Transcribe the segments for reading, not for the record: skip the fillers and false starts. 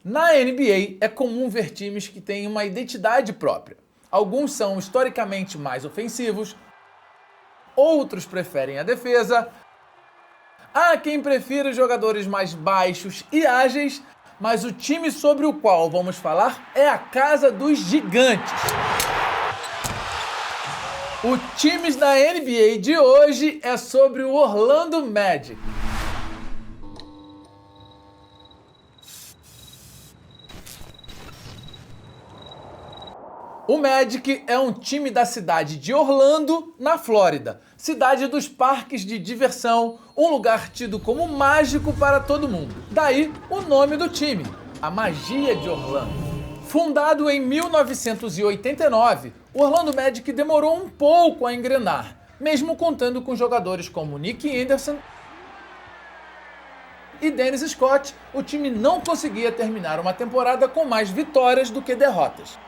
Na NBA, é comum ver times que têm uma identidade própria. Alguns são historicamente mais ofensivos, outros preferem a defesa. Há quem prefira jogadores mais baixos e ágeis, mas o time sobre o qual vamos falar é a casa dos gigantes. O Times da NBA de hoje é sobre o Orlando Magic. O Magic é um time da cidade de Orlando, na Flórida, cidade dos parques de diversão, um lugar tido como mágico para todo mundo. Daí o nome do time, a Magia de Orlando. Fundado em 1989, o Orlando Magic demorou um pouco a engrenar, mesmo contando com jogadores como Nick Anderson e Dennis Scott. O time não conseguia terminar uma temporada com mais vitórias do que derrotas.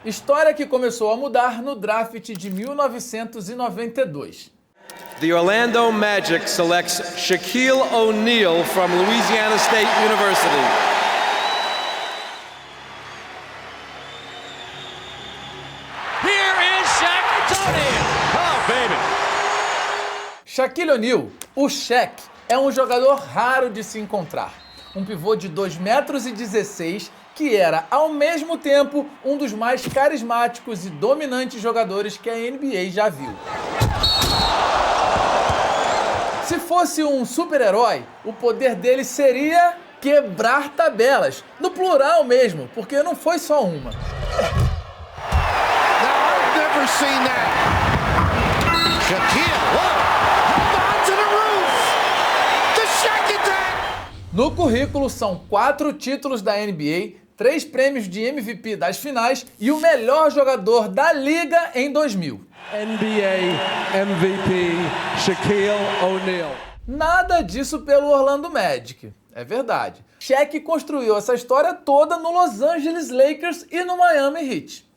História que começou a mudar no draft de 1992. The Orlando Magic selects Shaquille O'Neal from Louisiana State University. Here is Shaq O'Neal. Oh, baby. Shaquille O'Neal, o Shaq, é um jogador raro de se encontrar. Um pivô de 2,16 m que era, ao mesmo tempo, um dos mais carismáticos e dominantes jogadores que a NBA já viu. Se fosse um super-herói, o poder dele seria quebrar tabelas, no plural mesmo, porque não foi só uma. I've never seen that. Shaquille, hold on to the roof. The Shaq attack. No currículo são 4 títulos da NBA, 3 prêmios de MVP das finais e o melhor jogador da liga em 2000. NBA MVP Shaquille O'Neal. Nada disso pelo Orlando Magic, é verdade. Shaq construiu essa história toda no Los Angeles Lakers e no Miami Heat.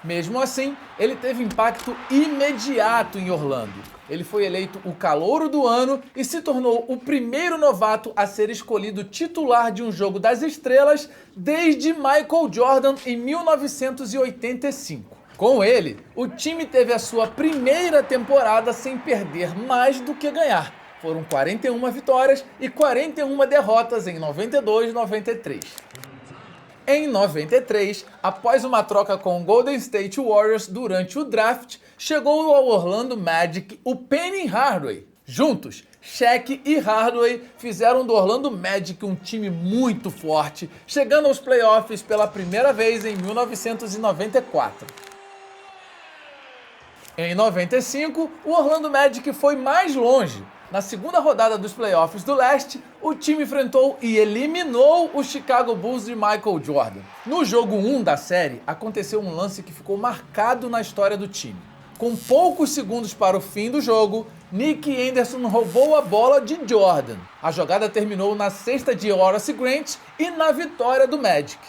Mesmo assim, ele teve impacto imediato em Orlando. Ele foi eleito o calouro do ano e se tornou o primeiro novato a ser escolhido titular de um jogo das estrelas desde Michael Jordan em 1985. Com ele, o time teve a sua primeira temporada sem perder mais do que ganhar. Foram 41 vitórias e 41 derrotas em 92 e 93. Em 93, após uma troca com o Golden State Warriors durante o draft, chegou ao Orlando Magic o Penny Hardaway. Juntos, Shaq e Hardaway fizeram do Orlando Magic um time muito forte, chegando aos playoffs pela primeira vez em 1994. Em 95, o Orlando Magic foi mais longe. Na segunda rodada dos playoffs do leste, o time enfrentou e eliminou o Chicago Bulls de Michael Jordan. No jogo 1 da série, aconteceu um lance que ficou marcado na história do time. Com poucos segundos para o fim do jogo, Nick Anderson roubou a bola de Jordan. A jogada terminou na cesta de Horace Grant e na vitória do Magic.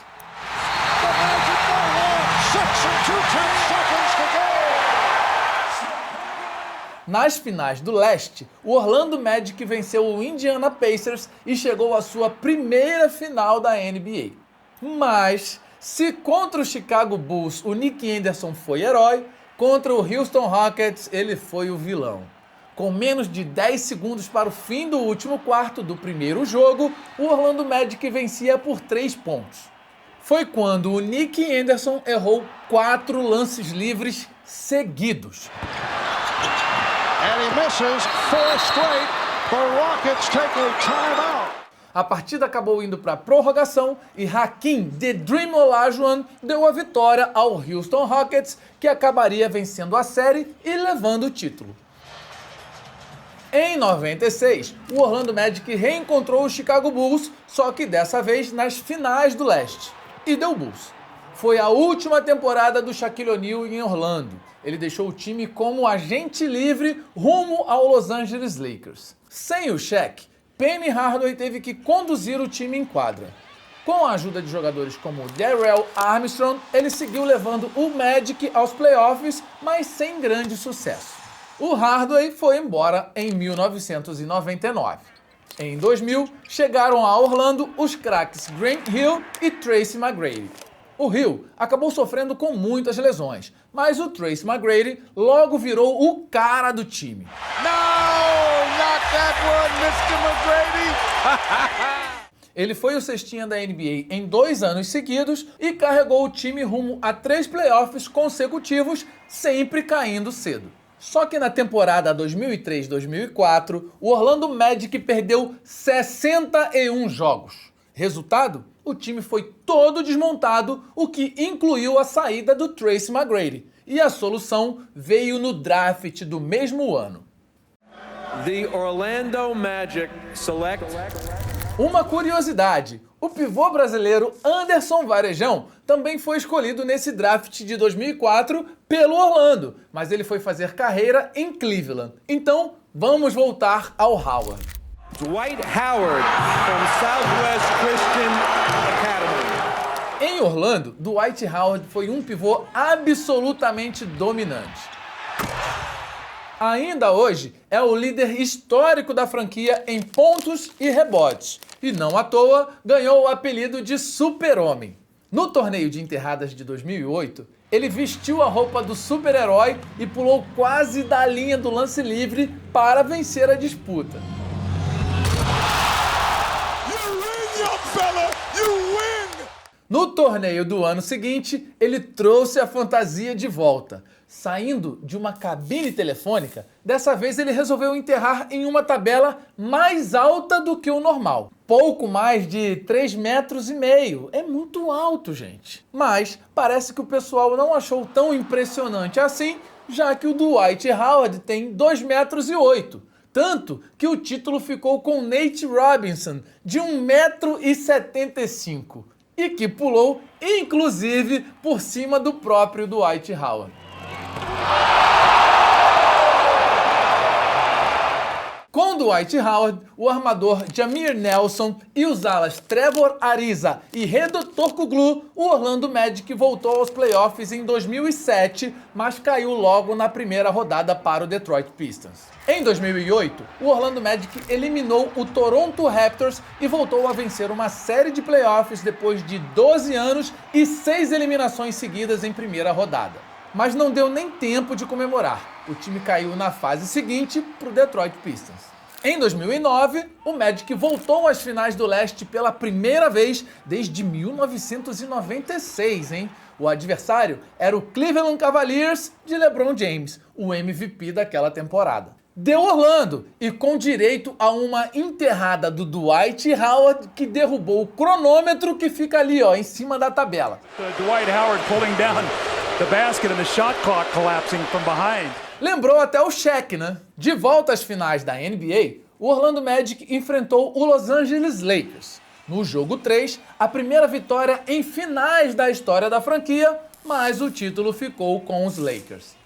Nas finais do leste, o Orlando Magic venceu o Indiana Pacers e chegou à sua primeira final da NBA. Mas, se contra o Chicago Bulls o Nick Anderson foi herói, contra o Houston Rockets ele foi o vilão. Com menos de 10 segundos para o fim do último quarto do primeiro jogo, o Orlando Magic vencia por 3 pontos. Foi quando o Nick Anderson errou 4 lances livres seguidos. And he misses 4 straight. The Rockets take a timeout. A partida acabou indo para prorrogação e Hakeem The Dream Olajuwon deu a vitória ao Houston Rockets, que acabaria vencendo a série e levando o título. Em 96, o Orlando Magic reencontrou o Chicago Bulls, só que dessa vez nas finais do leste, e deu Bulls. Foi a última temporada do Shaquille O'Neal em Orlando. Ele deixou o time como agente livre rumo ao Los Angeles Lakers. Sem o Shaq, Penny Hardaway teve que conduzir o time em quadra. Com a ajuda de jogadores como Darrell Armstrong, ele seguiu levando o Magic aos playoffs, mas sem grande sucesso. O Hardaway foi embora em 1999. Em 2000, chegaram a Orlando os craques Grant Hill e Tracy McGrady. O Hill acabou sofrendo com muitas lesões, mas o Tracy McGrady logo virou o cara do time. Ele foi o cestinha da NBA em 2 anos seguidos e carregou o time rumo a 3 playoffs consecutivos, sempre caindo cedo. Só que na temporada 2003-2004, o Orlando Magic perdeu 61 jogos. Resultado? O time foi todo desmontado, o que incluiu a saída do Tracy McGrady. E a solução veio no draft do mesmo ano. The Orlando Magic select... Uma curiosidade, o pivô brasileiro Anderson Varejão também foi escolhido nesse draft de 2004 pelo Orlando, mas ele foi fazer carreira em Cleveland. Então, vamos voltar ao Howard. Dwight Howard from Southwest Christian Academy. Em Orlando, Dwight Howard foi um pivô absolutamente dominante. Ainda hoje, é o líder histórico da franquia em pontos e rebotes. E não à toa, ganhou o apelido de Super-Homem. No torneio de enterradas de 2008, ele vestiu a roupa do super-herói e pulou quase da linha do lance livre para vencer a disputa. No torneio do ano seguinte, ele trouxe a fantasia de volta. Saindo de uma cabine telefônica, dessa vez ele resolveu enterrar em uma tabela mais alta do que o normal. Pouco mais de 3,5 metros. É muito alto, gente. Mas parece que o pessoal não achou tão impressionante assim, já que o Dwight Howard tem 2,8 metros. Tanto que o título ficou com Nate Robinson, de 1,75 m. E que pulou, inclusive, por cima do próprio Dwight Howard. Com Dwight Howard, o armador Jameer Nelson e os alas Trevor Ariza e Hedo Turkoglu, o Orlando Magic voltou aos playoffs em 2007, mas caiu logo na primeira rodada para o Detroit Pistons. Em 2008, o Orlando Magic eliminou o Toronto Raptors e voltou a vencer uma série de playoffs depois de 12 anos e 6 eliminações seguidas em primeira rodada. Mas não deu nem tempo de comemorar. O time caiu na fase seguinte para o Detroit Pistons. Em 2009, o Magic voltou às finais do leste pela primeira vez desde 1996, hein? O adversário era o Cleveland Cavaliers de LeBron James, o MVP daquela temporada. Deu Orlando e com direito a uma enterrada do Dwight Howard que derrubou o cronômetro que fica ali, ó, em cima da tabela. Dwight Howard pulling down the basket and the shot clock collapsing from behind. Lembrou até o Shaq, né? De volta às finais da NBA, o Orlando Magic enfrentou o Los Angeles Lakers. No jogo 3, a primeira vitória em finais da história da franquia, mas o título ficou com os Lakers.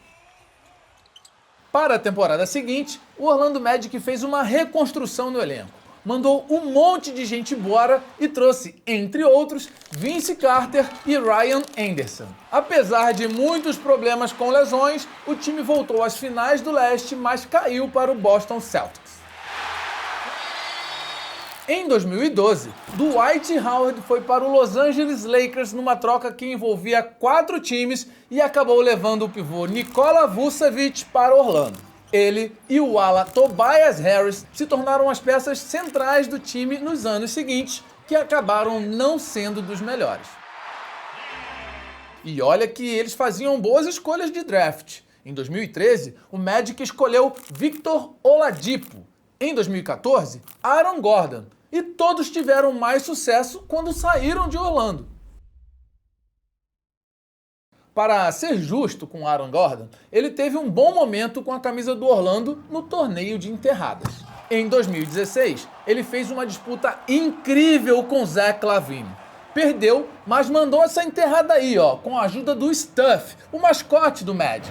Para a temporada seguinte, o Orlando Magic fez uma reconstrução no elenco. Mandou um monte de gente embora e trouxe, entre outros, Vince Carter e Ryan Anderson. Apesar de muitos problemas com lesões, o time voltou às finais do leste, mas caiu para o Boston Celtics. Em 2012, Dwight Howard foi para o Los Angeles Lakers numa troca que envolvia 4 times e acabou levando o pivô Nikola Vucevic para Orlando. Ele e o ala Tobias Harris se tornaram as peças centrais do time nos anos seguintes, que acabaram não sendo dos melhores. E olha que eles faziam boas escolhas de draft. Em 2013, o Magic escolheu Victor Oladipo. Em 2014, Aaron Gordon. E todos tiveram mais sucesso quando saíram de Orlando. Para ser justo com Aaron Gordon, ele teve um bom momento com a camisa do Orlando no torneio de enterradas. Em 2016, ele fez uma disputa incrível com Zach LaVine. Perdeu, mas mandou essa enterrada aí, ó, com a ajuda do Stuff, o mascote do Magic.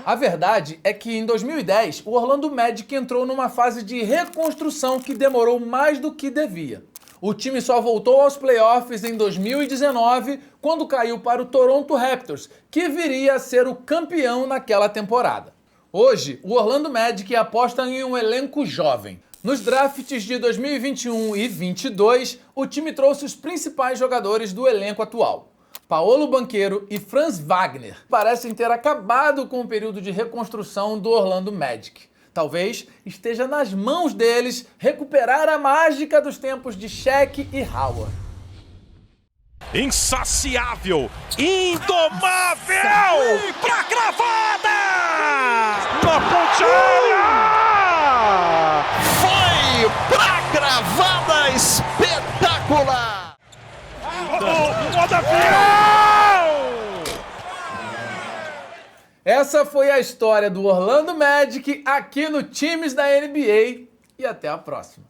A verdade é que em 2010, o Orlando Magic entrou numa fase de reconstrução que demorou mais do que devia. O time só voltou aos playoffs em 2019, quando caiu para o Toronto Raptors, que viria a ser o campeão naquela temporada. Hoje, o Orlando Magic aposta em um elenco jovem. Nos drafts de 2021 e 2022, o time trouxe os principais jogadores do elenco atual. Paolo Banchero e Franz Wagner parecem ter acabado com o período de reconstrução do Orlando Magic. Talvez esteja nas mãos deles recuperar a mágica dos tempos de Shaq e Howard. Insaciável, indomável, pra cravada! Na ponte aérea! Foi pra cravada espetacular! Roda fiel! Essa foi a história do Orlando Magic aqui no Times da NBA e até a próxima.